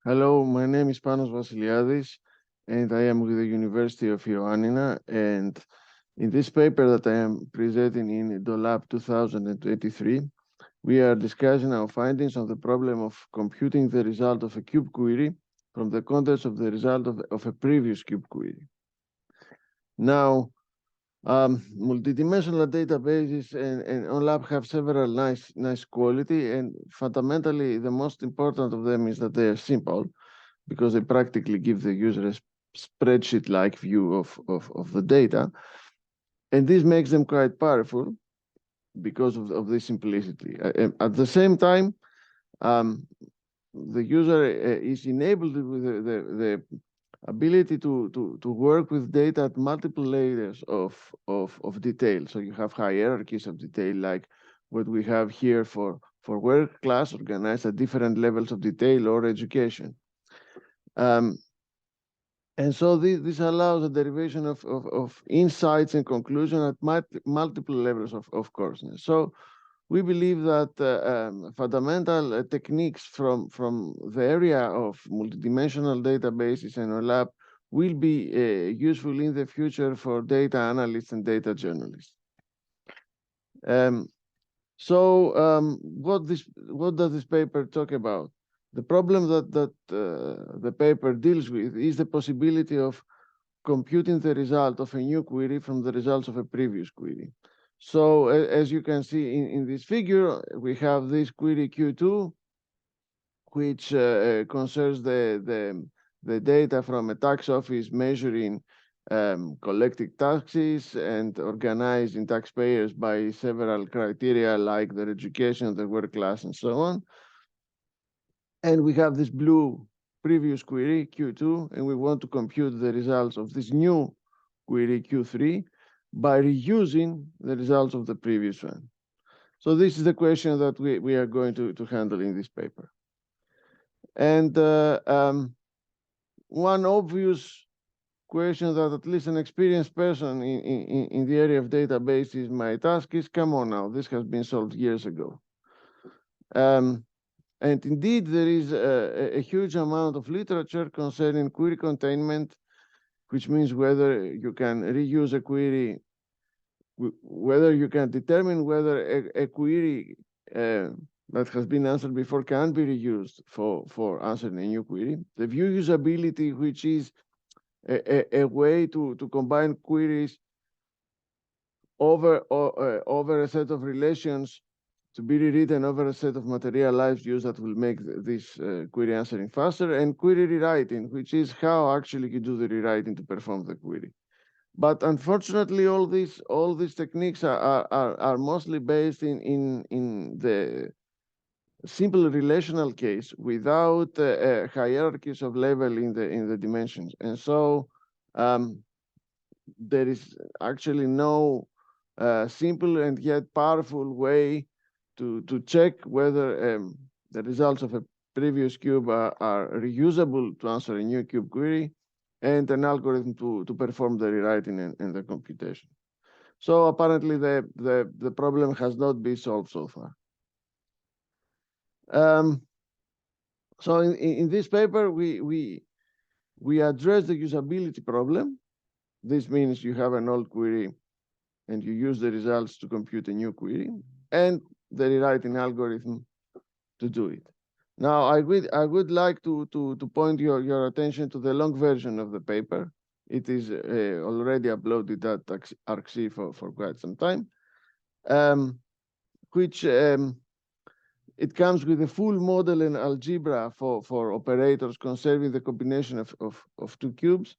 Hello, my name is Panos Vassiliadis, and I am with the University of Ioannina. And in this paper that I am presenting in DOLAP 2023, we are discussing our findings on the problem of computing the result of a cube query from the context of the result of a previous cube query. Now, multidimensional databases and OLAP have several nice quality, and fundamentally the most important of them is that they are simple, because they practically give the user a spreadsheet-like view of the data. And this makes them quite powerful because of this simplicity. At the same time, the user is enabled with the ability to work with data at multiple layers of detail. So you have hierarchies of detail, like what we have here for work class, organized at different levels of detail or education. And so this allows the derivation of insights and conclusion at multiple levels of coarseness. So we believe that fundamental techniques from the area of multidimensional databases and OLAP will be useful in the future for data analysts and data journalists. What does this paper talk about? The problem that the paper deals with is the possibility of computing the result of a new query from the results of a previous query. So as you can see in this figure, we have this query Q2, which concerns the data from a tax office measuring collecting taxes and organizing taxpayers by several criteria like their education, their work class, and so on. And we have this blue previous query, Q2, and we want to compute the results of this new query, Q3, by reusing the results of the previous one. So this is the question that we are going to handle in this paper. And one obvious question that at least an experienced person in the area of databases might ask is, come on now, this has been solved years ago. And indeed, there is a huge amount of literature concerning query containment, which means whether you can reuse a query, whether you can determine whether a query that has been answered before can be reused for answering a new query. The view usability, which is a way to combine queries over a set of relations to be rewritten over a set of materialized views that will make this query answering faster, and query rewriting, which is how actually you do the rewriting to perform the query. But unfortunately, all these techniques are mostly based in the simple relational case without hierarchies of level in the dimensions, and so there is actually no simple and yet powerful way to check whether the results of a previous cube are reusable to answer a new cube query, and an algorithm to perform the rewriting and the computation. So apparently the problem has not been solved so far. So in this paper, we address the usability problem. This means you have an old query and you use the results to compute a new query, and the rewriting algorithm to do it. Now, I would like to point your attention to the long version of the paper. It is already uploaded at ArcC for quite some time, which it comes with a full model and algebra for operators conserving the combination of two cubes,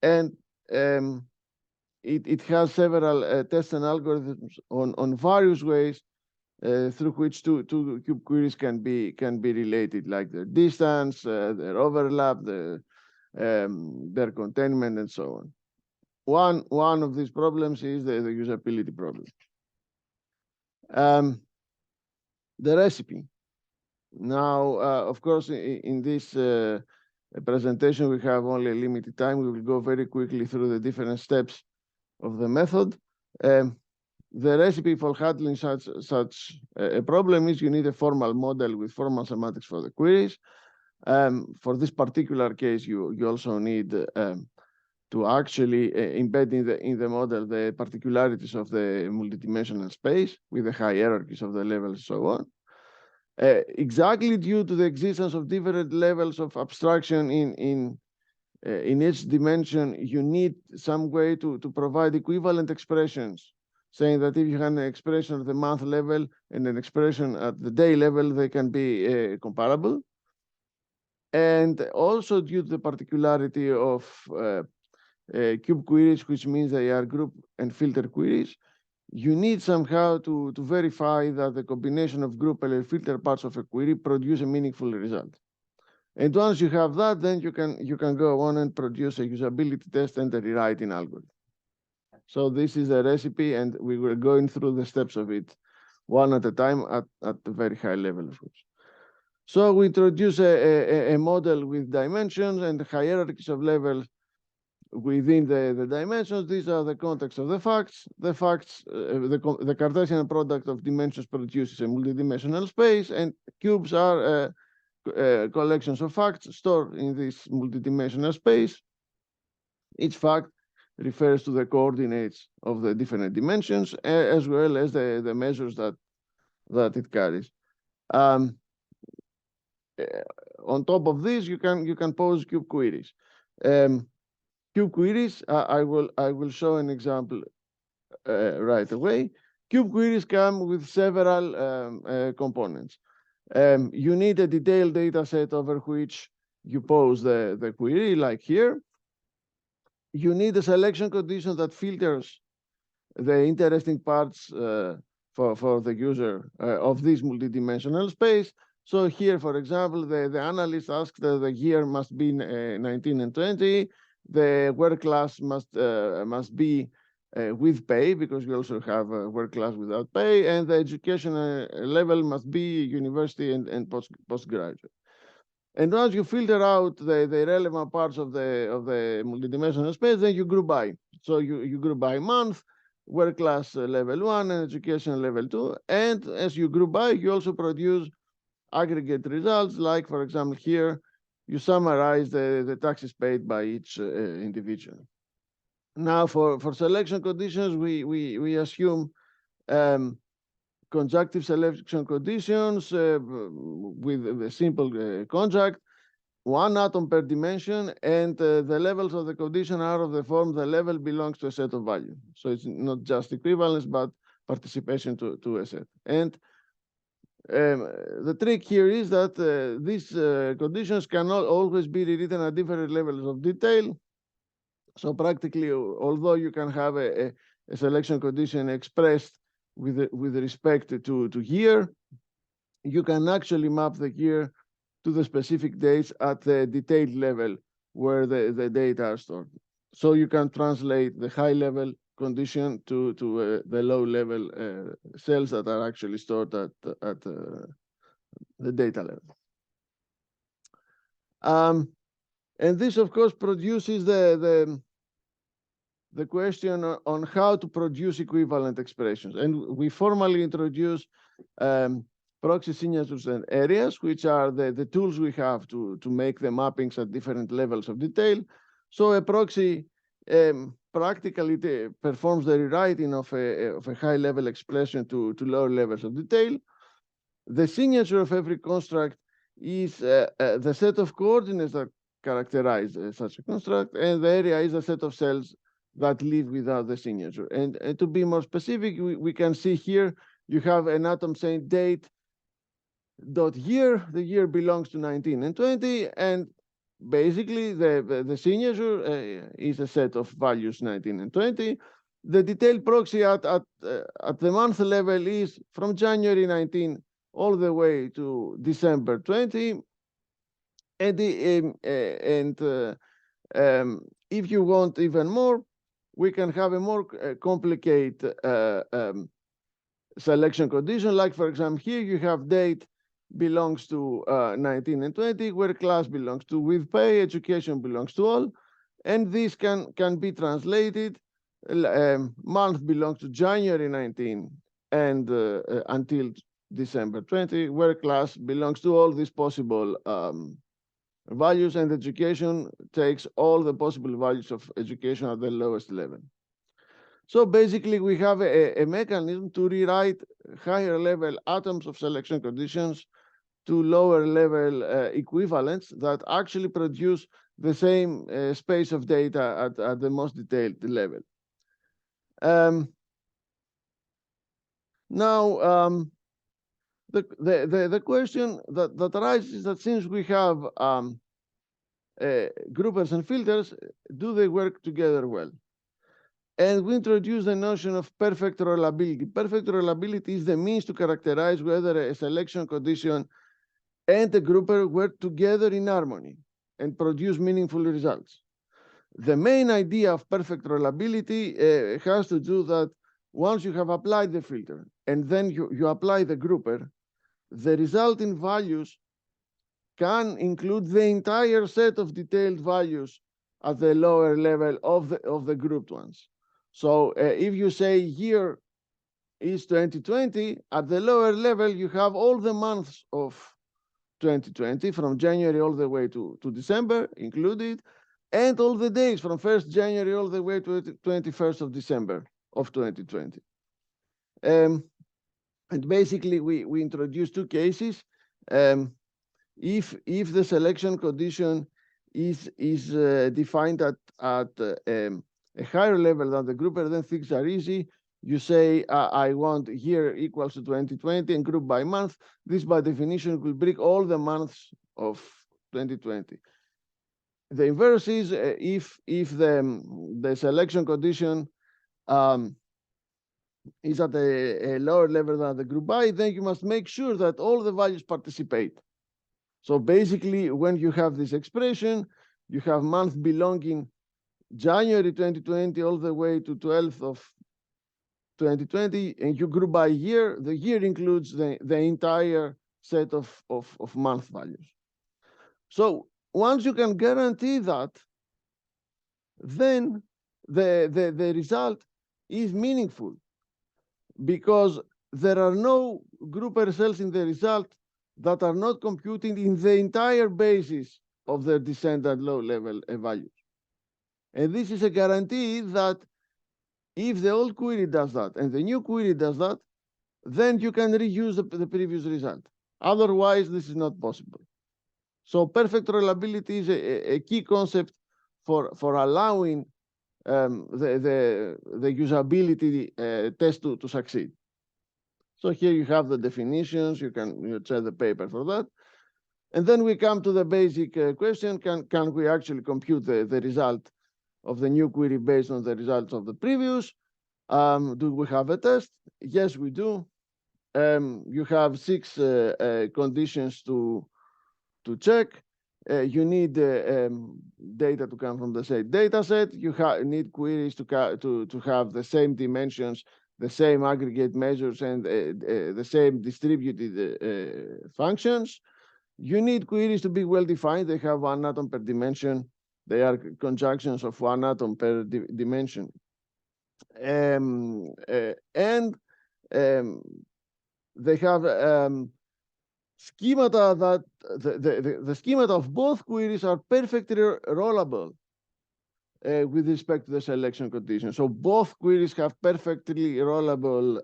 and it has several tests and algorithms on various ways through which two cube queries can be related, like their distance, their overlap, their containment, and so on. One of these problems is the usability problem. The recipe. Now, of course, in this presentation, we have only a limited time. We will go very quickly through the different steps of the method. The recipe for handling such a problem is you need a formal model with formal semantics for the queries. For this particular case, you also need to actually embed in the model the particularities of the multidimensional space with the hierarchies of the levels and so on. Exactly due to the existence of different levels of abstraction in each dimension, you need some way to provide equivalent expressions, saying that if you have an expression at the month level and an expression at the day level, they can be comparable. And also due to the particularity of cube queries, which means they are group and filter queries, you need somehow to verify that the combination of group and filter parts of a query produce a meaningful result. And once you have that, then you can go on and produce a usability test and a rewriting algorithm. So this is a recipe, and we were going through the steps of it one at a time at a very high level, of course. So we introduce a model with dimensions and hierarchies of levels within the dimensions. These are the context of the facts. The facts, the Cartesian product of dimensions produces a multidimensional space, and cubes are collections of facts stored in this multidimensional space. Each fact refers to the coordinates of the different dimensions, as well as the measures that it carries. On top of this, you can pose cube queries. Cube queries, I will show an example right away. Cube queries come with several components. You need a detailed data set over which you pose the query, like here. You need a selection condition that filters the interesting parts for the user of this multidimensional space. So here, for example, the analyst asks that the year must be 19 and 20. The work class must be with pay, because we also have a work class without pay, and the education level must be university and postgraduate. And once you filter out the relevant parts of the multidimensional space, then you group by. So you group by month, work class level 1 and education level 2. And as you group by, you also produce aggregate results, like, for example, here, you summarize the taxes paid by each individual. Now, for selection conditions, we assume conjunctive selection conditions with a simple conjunct, one atom per dimension, and the levels of the condition are of the form the level belongs to a set of values. So it's not just equivalence, but participation to a set. And the trick here is that these conditions cannot always be rewritten at different levels of detail. So practically, although you can have a selection condition expressed with respect to year, you can actually map the year to the specific dates at the detailed level where the data are stored. So you can translate the high level condition to the low level cells that are actually stored at the data level. And this, of course, produces the question on how to produce equivalent expressions. And we formally introduce proxy signatures and areas, which are the tools we have to make the mappings at different levels of detail. So a proxy practically performs the rewriting of a high-level expression to lower levels of detail. The signature of every construct is the set of coordinates that characterize such a construct, and the area is a set of cells that live without the signature. And to be more specific, we can see here you have an atom saying date dot year. The year belongs to 19 and 20, and basically the signature is a set of values 19 and 20. The detailed proxy at the month level is from January 19 all the way to December 20. And if you want even more, we can have a more complicated selection condition. Like, for example, here you have date belongs to 19 and 20, where class belongs to with pay, education belongs to all. And this can be translated. Month belongs to January 19 and until December 20, where class belongs to all these possible values, and education takes all the possible values of education at the lowest level. So basically, we have a mechanism to rewrite higher level atoms of selection conditions to lower level equivalents that actually produce the same space of data at the most detailed level. Now, the question that arises is that since we have groupers and filters, do they work together well? And we introduce the notion of perfect reliability. Perfect reliability is the means to characterize whether a selection condition and a grouper work together in harmony and produce meaningful results. The main idea of perfect reliability has to do that once you have applied the filter and then you apply the grouper, the resulting values can include the entire set of detailed values at the lower level of the grouped ones. So if you say year is 2020, at the lower level, you have all the months of 2020 from January all the way to December included, and all the days from 1st January all the way to 21st of December of 2020. And basically, we introduced two cases. If the selection condition is defined at a higher level than the grouper, then things are easy. You say, I want year equals to 2020 and group by month. This, by definition, will bring all the months of 2020. The inverse is if the selection condition is at a lower level than the group by, then you must make sure that all the values participate. So basically, when you have this expression, you have month belonging January 2020 all the way to 12th of 2020, and you group by year. The year includes the entire set of month values. So once you can guarantee that, then the result is meaningful because there are no grouper cells in the result that are not computing in the entire basis of their descendant low-level values. And this is a guarantee that if the old query does that and the new query does that, then you can reuse the previous result. Otherwise, this is not possible. So perfect reliability is a key concept for allowing the usability test to succeed. So here you have the definitions. You can check the paper for that. And then we come to the basic question, can we actually compute the result of the new query based on the results of the previous? Do we have a test? Yes, we do. You have 6 conditions to check. You need data to come from the same data set. You need queries to have the same dimensions, the same aggregate measures, and the same distributed functions. You need queries to be well defined. They have 1 atom per dimension. They are conjunctions of 1 atom per dimension. They have schemata that the schemata of both queries are perfectly rollable with respect to the selection condition. So both queries have perfectly rollable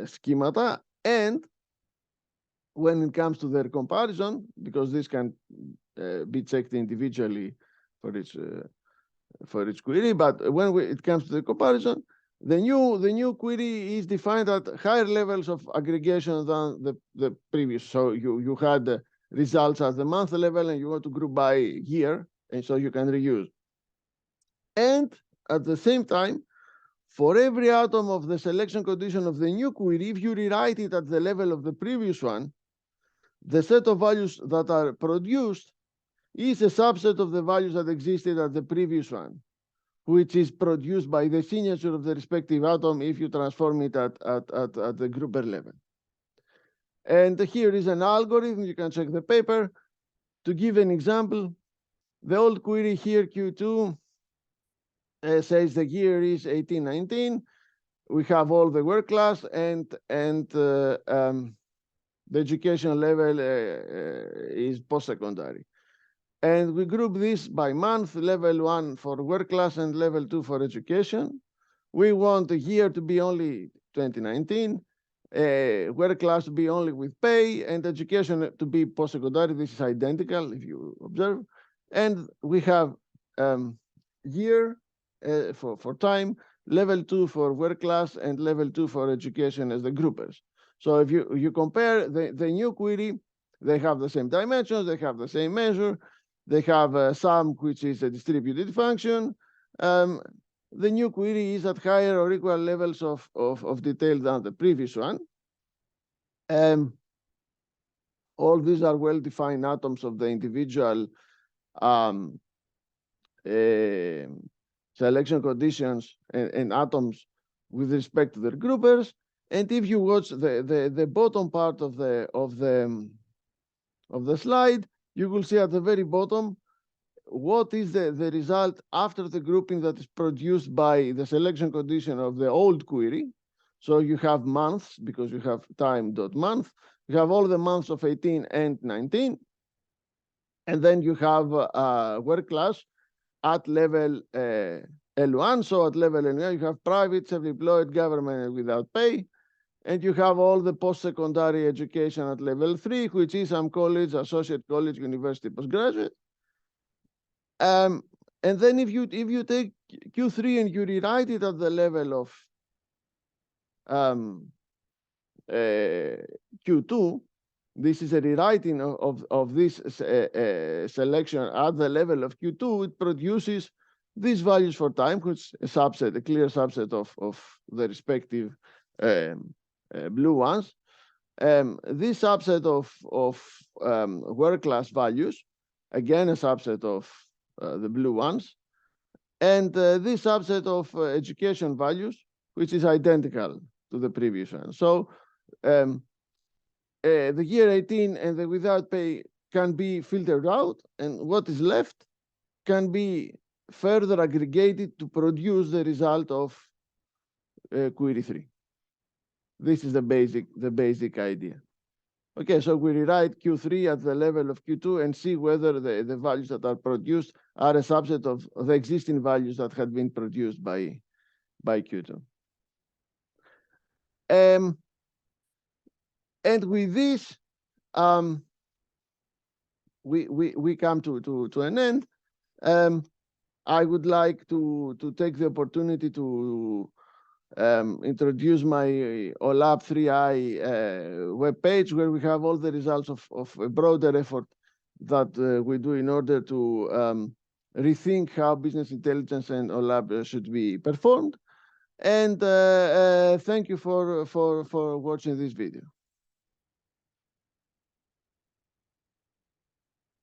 schemata, and when it comes to their comparison, because this can be checked individually for each query, but when it comes to the comparison, the new query is defined at higher levels of aggregation than the previous. So you had the results at the month level, and you want to group by year, and so you can reuse. And at the same time, for every atom of the selection condition of the new query, if you rewrite it at the level of the previous one, the set of values that are produced is a subset of the values that existed at the previous one, which is produced by the signature of the respective atom if you transform it at the grouper level. And here is an algorithm. You can check the paper. To give an example, the old query here, Q2, says the year is 1819. We have all the work class, and The education level is post-secondary. And we group this by month, level 1 for work class and level 2 for education. We want the year to be only 2019, work class to be only with pay, and education to be post-secondary. This is identical, if you observe. And we have year for time, level 2 for work class, and level 2 for education as the groupers. So if you compare the new query, they have the same dimensions, they have the same measure, they have a sum, which is a distributed function. The new query is at higher or equal levels of detail than the previous one. All these are well-defined atoms of the individual selection conditions and atoms with respect to their groupers. And if you watch the bottom part of the slide, you will see at the very bottom what is the result after the grouping that is produced by the selection condition of the old query. So you have months, because you have time.month. You have all the months of 18 and 19. And then you have work class at level L1. So at level L1, you have private, self-employed, government, and without pay. And you have all the post-secondary education at level 3, which is some college, associate college, university, postgraduate. And then if you take Q3 and you rewrite it at the level of Q2, this is a rewriting of this selection at the level of Q2, it produces these values for time, which is a subset, a clear subset of the respective blue ones. This subset of work class values, again a subset of the blue ones, and this subset of education values, which is identical to the previous one. So the year 18 and the without pay can be filtered out, and what is left can be further aggregated to produce the result of query 3. This is the basic idea. Okay, so we rewrite Q3 at the level of Q2 and see whether the values that are produced are a subset of the existing values that had been produced by Q2. And with this, we come to an end. I would like to take the opportunity to introduce my OLAP 3i webpage, where we have all the results of a broader effort that we do in order to rethink how business intelligence and OLAP should be performed. And thank you for watching this video.